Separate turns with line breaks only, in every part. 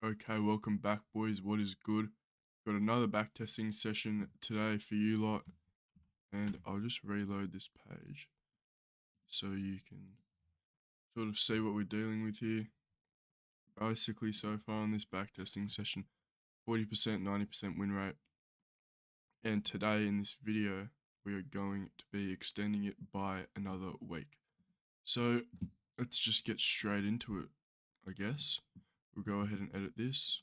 Okay, welcome back, boys. What is good? Got another backtesting session today for you lot, and I'll just reload this page so you can sort of see what we're dealing with here. Basically, so far on this backtesting session, 40%, 90% win rate, and today in this video, we are going to be extending it by another week. So let's just get straight into it, I guess. We'll go ahead and edit this,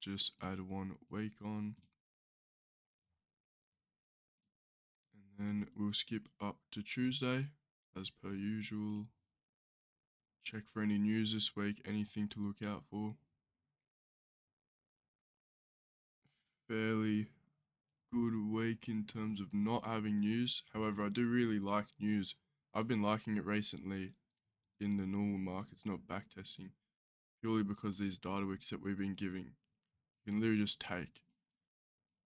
just add 1 week on. And then we'll skip up to Tuesday, as per usual. Check for any news this week, anything to look out for. Fairly good week in terms of not having news. However, I do really like news. I've been liking it recently in the normal markets, not backtesting, purely because these data weeks that we've been giving, you can literally just take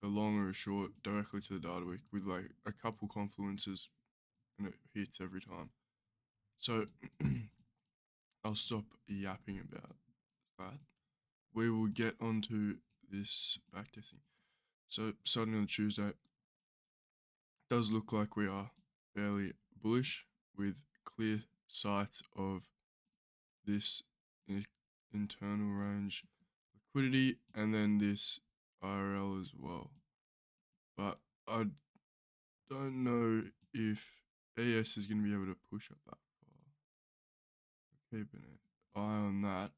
a long or a short directly to the data week with like a couple confluences and it hits every time. So I'll stop yapping about that. We will get onto this backtesting. So starting on Tuesday, does look like we are fairly bullish with clear sights of this internal range liquidity and then this IRL as well. But I don't know if AS is going to be able to push up that far. We're keeping an eye on that.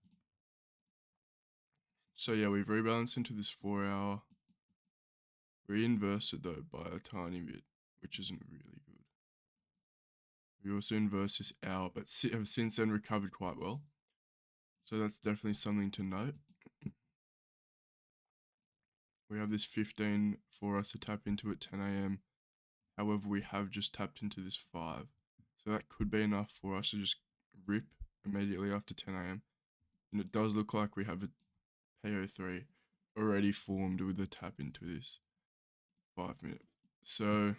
So yeah, we've rebalanced into this 4 hour. We inversed though by a tiny bit, which isn't really good. We also inversed this hour, but have since then recovered quite well. So that's definitely something to note. We have this 15 for us to tap into at 10 a.m. However, we have just tapped into this 5. So that could be enough for us to just rip immediately after 10 a.m. And it does look like we have a PO3 already formed with a tap into this 5 minute. So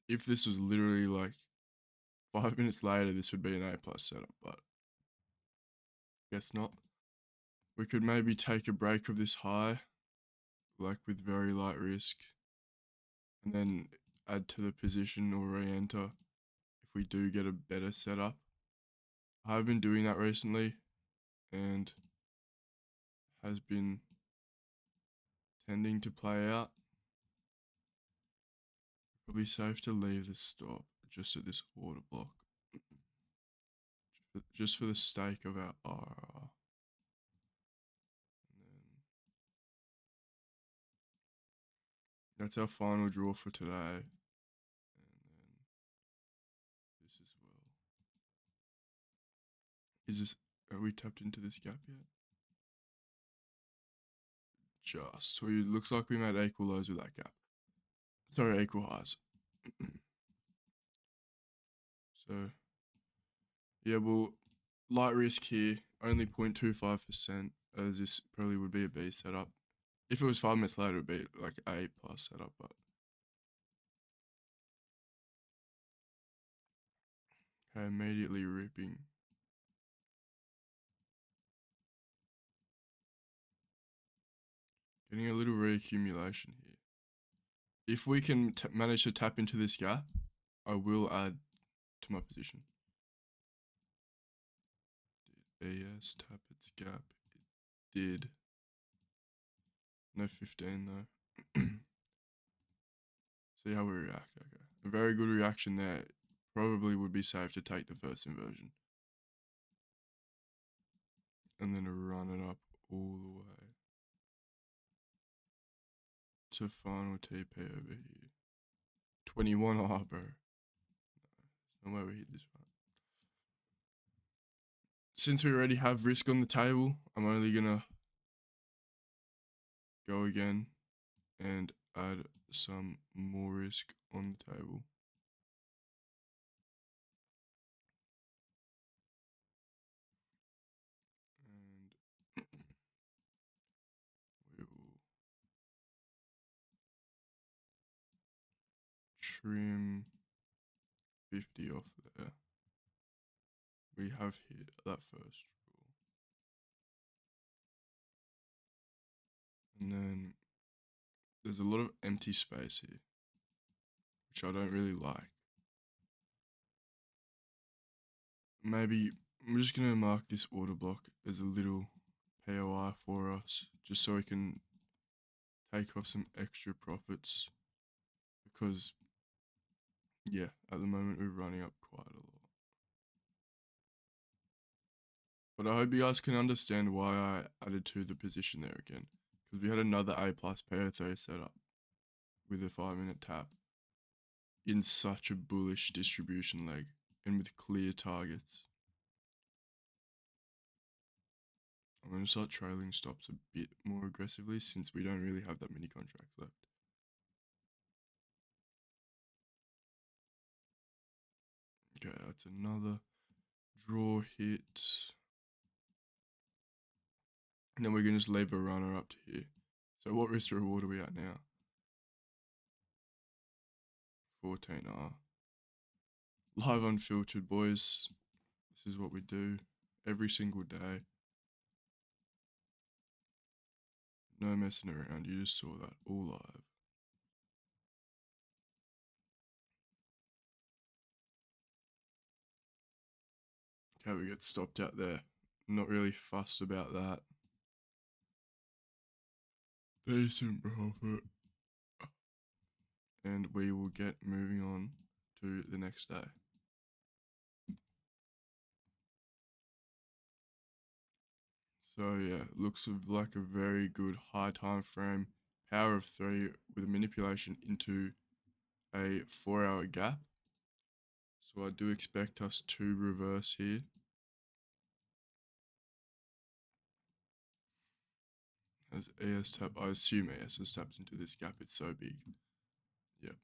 if this was literally like 5 minutes later, this would be an A+ setup, but guess not. We could maybe take a break of this high, like with very light risk, and then add to the position or re-enter if we do get a better setup. I've been doing that recently and has been tending to play out. Probably safe to leave the stop just at this order block, just for the sake of our RR. And then that's our final draw for today. And then this as well. Is this, are we tapped into this gap yet? Just, so it looks like we made equal lows with that gap. Sorry, equal highs. So, yeah, well, light risk here, only 0.25%, as this probably would be a B setup. If it was 5 minutes later, it would be like A+ setup, but okay, immediately ripping. Getting a little reaccumulation here. If we can manage to tap into this gap, I will add to my position. Did AS tap its gap? It did. No 15 though. See how we react. Okay. A very good reaction there. Probably would be safe to take the first inversion. And then run it up all the way to final TP over here. 21 bro. No, there's no way we hit this one. Since we already have risk on the table, I'm only gonna go again and add some more risk on the table. And we will trim 50 off there. We have hit that first draw. And then there's a lot of empty space here, which I don't really like. Maybe I'm just going to mark this order block as a little POI for us, just so we can take off some extra profits, because yeah, at the moment we're running up quite a lot. But I hope you guys can understand why I added to the position there again, because we had another A plus PO3 setup with a 5-minute tap in such a bullish distribution leg and with clear targets. I'm going to start trailing stops a bit more aggressively since we don't really have that many contracts left. Okay, that's another draw hit. And then we're going to just leave a runner up to here. So what risk to reward are we at now? 14R. Live unfiltered, boys. This is what we do every single day. No messing around. You just saw that all live. Okay, we get stopped out there. Not really fussed about that. Decent profit. And we will get moving on to the next day. So yeah, looks like a very good high time frame. Power of 3 with manipulation into a 4-hour gap. So I do expect us to reverse here. As AS tap, I assume AS has tapped into this gap, it's so big. Yep.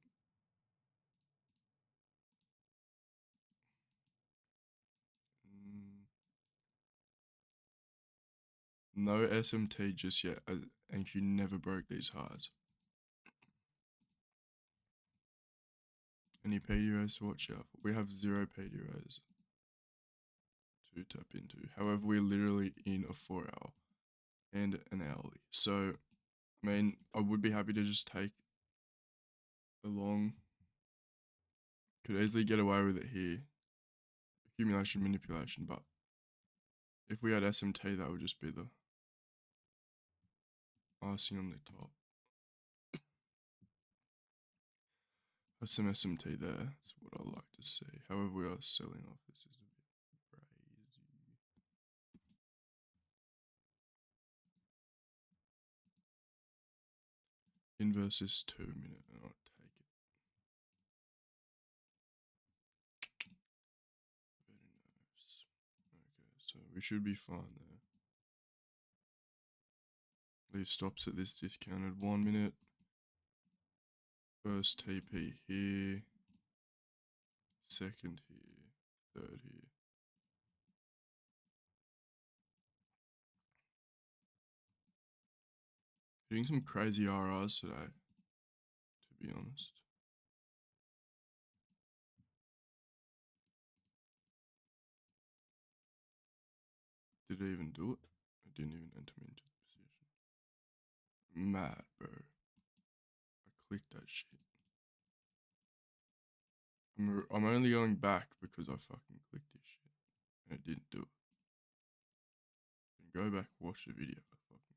No SMT just yet, as NQ never broke these highs. Any PDOs to watch out for? We have 0 PDOs to tap into. However, we're literally in a 4-hour and an hourly. So, I mean, I would be happy to just take a long. Could easily get away with it here. Accumulation, manipulation, but if we had SMT, that would just be the icing on the top. Have some SMT there. That's what I like to see. However, we are selling off. This is a bit crazy. Inverse is 2-minute, and I'll take it. Very nice. Okay, so we should be fine there. Leave stops at this discounted 1-minute. First TP here. Second here. Third here. Hitting some crazy RRs today, to be honest. Did it even do it? It didn't even enter me into the position. Mad, bro. I clicked that shit. I'm only going back because I fucking clicked this shit. And it didn't do it. Then go back, watch the video. I fucking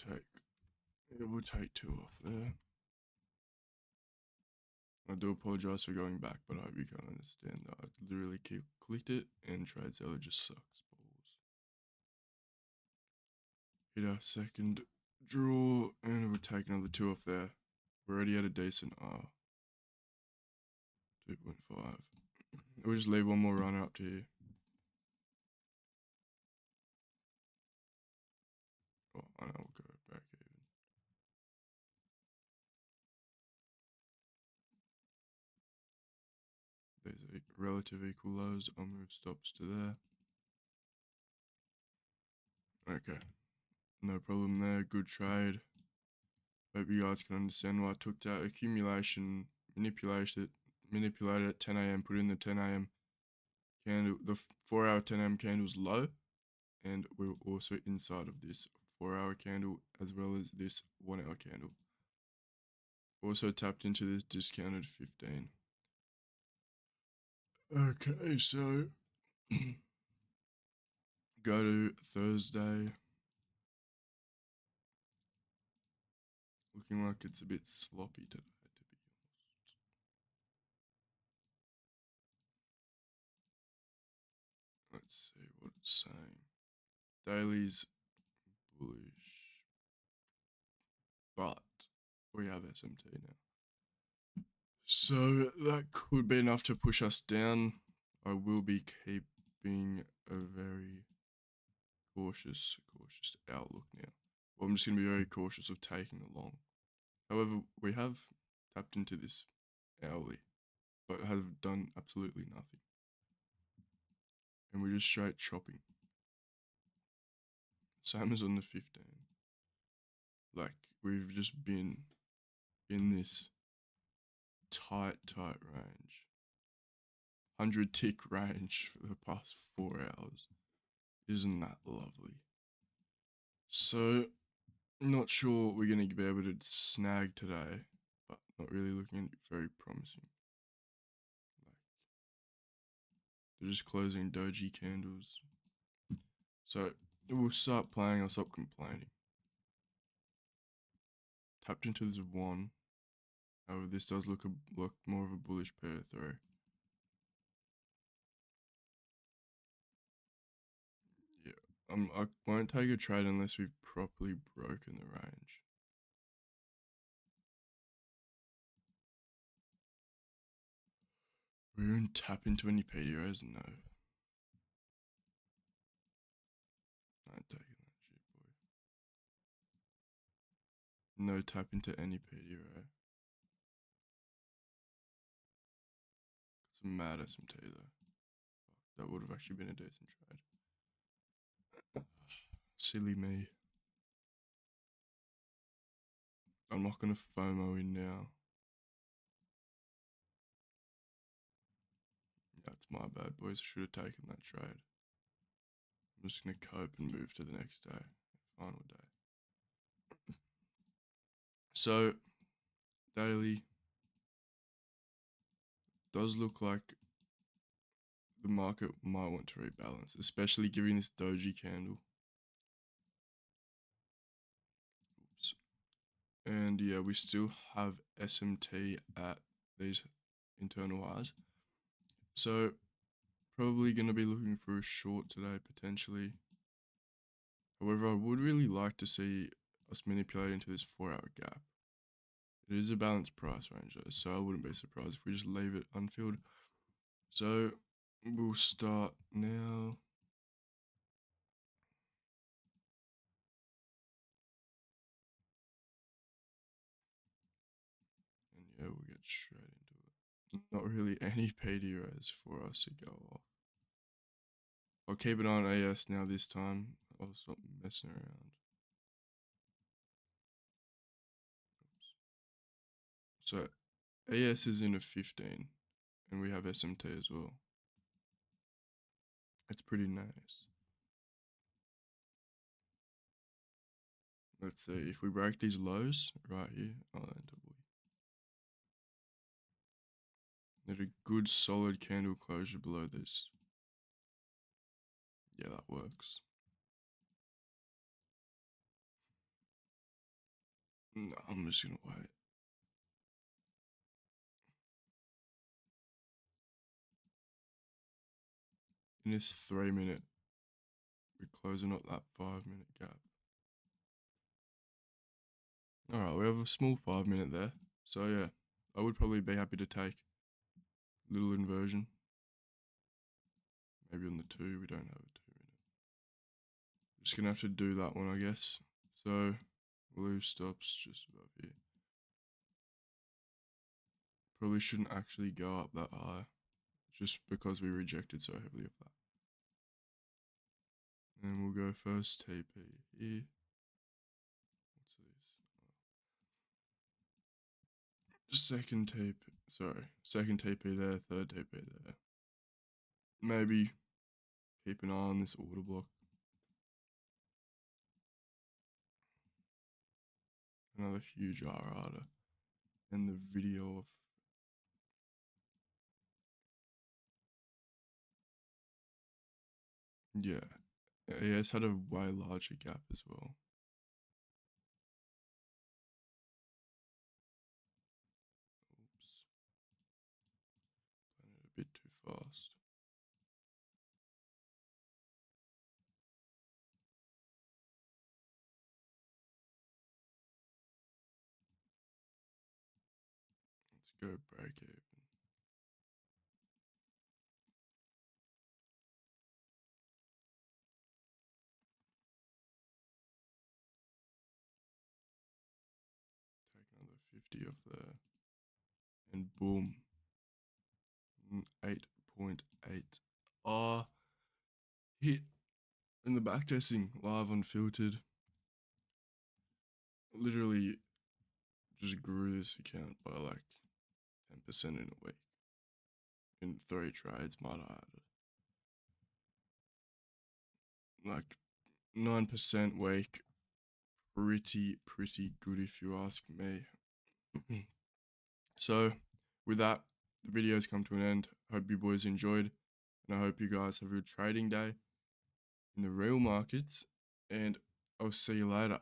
clicked. We'll take 2 off there. I do apologize for going back, but I hope you can understand that I literally clicked it and trade seller just sucks balls. Hit our second draw and we'll take another 2 off there. We're already at a decent R. 2.5. We'll just leave one more runner up to here. Oh, I know, we'll go back even. There's relative equal lows. I'll move stops to there. Okay. No problem there. Good trade. Hope you guys can understand why I took that accumulation, manipulated it at 10 AM, put in the 10 AM candle, the 4-hour 10 AM candle's low, and we're also inside of this 4-hour candle as well as this 1-hour candle. Also tapped into this discounted 15. Okay, so go to Thursday. Looking like it's a bit sloppy today, to be honest. Let's see what it's saying. Daily's bullish, but we have SMT now. So that could be enough to push us down. I will be keeping a very cautious outlook now. Well, I'm just going to be very cautious of taking the long. However, we have tapped into this hourly, but have done absolutely nothing. And we're just straight chopping. Same as on the 15. Like, we've just been in this tight range. 100 tick range for the past 4 hours. Isn't that lovely? So, not sure what we're going to be able to snag today, but not really looking very promising. Like, they're just closing doji candles. So, we'll start playing, I'll stop complaining. Tapped into this one. However, this does look more of a bullish pair through. Yeah, I won't take a trade unless we've properly broken the range. We won't tap into any PDOs, no. I ain't taking that shit, boy. No tap into any PDO. It's a mad SMT though. That would have actually been a decent trade. Silly me. I'm not gonna FOMO in now. That's my bad, boys. I should have taken that trade. I'm just gonna cope and move to the next day. Final day. So, daily does look like the market might want to rebalance, especially given this doji candle. Oops. And yeah, we still have SMT at these internal highs. So, probably going to be looking for a short today, potentially. However, I would really like to see us manipulate into this 4-hour gap. It is a balanced price range though, so I wouldn't be surprised if we just leave it unfilled. So, we'll start now. And yeah, we'll get straight into it. Not really any PDOs for us to go off. I'll keep an eye on AS now this time. I'll stop messing around. Oops. So AS is in a 15 and we have SMT as well. It's pretty nice. Let's see, if we break these lows right here, I'll enter boy. Need a good solid candle closure below this. Yeah, that works. No, I'm just gonna wait. In this 3-minute, we're closing up that 5-minute gap. Alright, we have a small 5-minute there. So yeah, I would probably be happy to take little inversion. Maybe on the 2, we don't have a 2-minute. Just gonna have to do that one, I guess. So, blue stops just above here. Probably shouldn't actually go up that high, just because we rejected so heavily of that. And we'll go first TP here. What's this? Second TP there, third TP there. maybe keep an eye on this order block. Another huge RR and the video of yeah. It's had a way larger gap as well. Oops. Playing it a bit too fast. Let's go break even. Take another 50 off there. And boom. 8.8. Hit in the backtesting, live unfiltered. Literally just grew this account by like 10% in a week. In 3 trades, might I add. Like 9% week. Pretty good if you ask me. So, with that, the video's come to an end. Hope you boys enjoyed, and I hope you guys have a good trading day in the real markets, and I'll see you later.